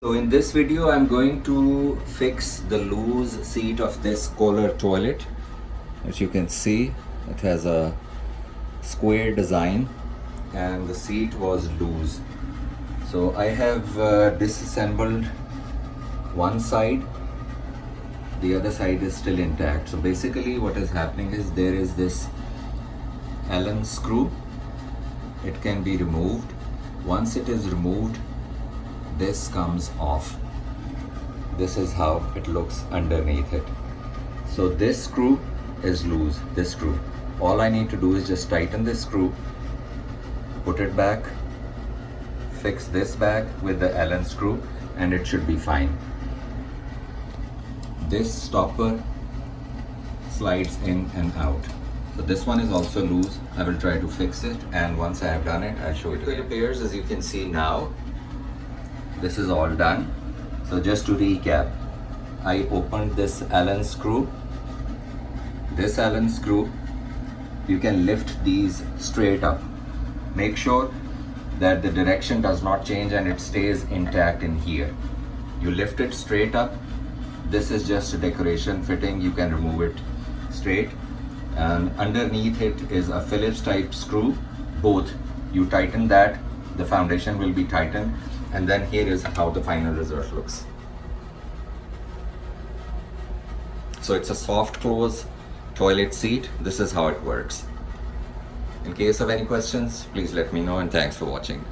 So in this video I'm going to fix the loose seat of this Kohler toilet. As you can see, it has a square design and the seat was loose. So I have disassembled one side, the other side is still intact. So basically what is happening is there is this Allen screw. It can be removed. Once it is removed, this comes off. This is how it looks underneath it. So this screw is loose, this screw. All I need to do is just tighten this screw, put it back, fix this back with the Allen screw, and it should be fine. This stopper slides in and out. So this one is also loose. I will try to fix it, and once I have done it, I'll show it to you. It appears, as you can see now, this is all done. So just to recap, I opened this Allen screw. This Allen screw, you can lift these straight up. Make sure that the direction does not change and it stays intact in here. You lift it straight up. This is just a decoration fitting. You can remove it straight. And underneath it is a Phillips type screw. Both. You tighten that, the foundation will be tightened. And then here is how the final result looks. So it's a soft close toilet seat. This is how it works. In case of any questions, please let me know, and thanks for watching.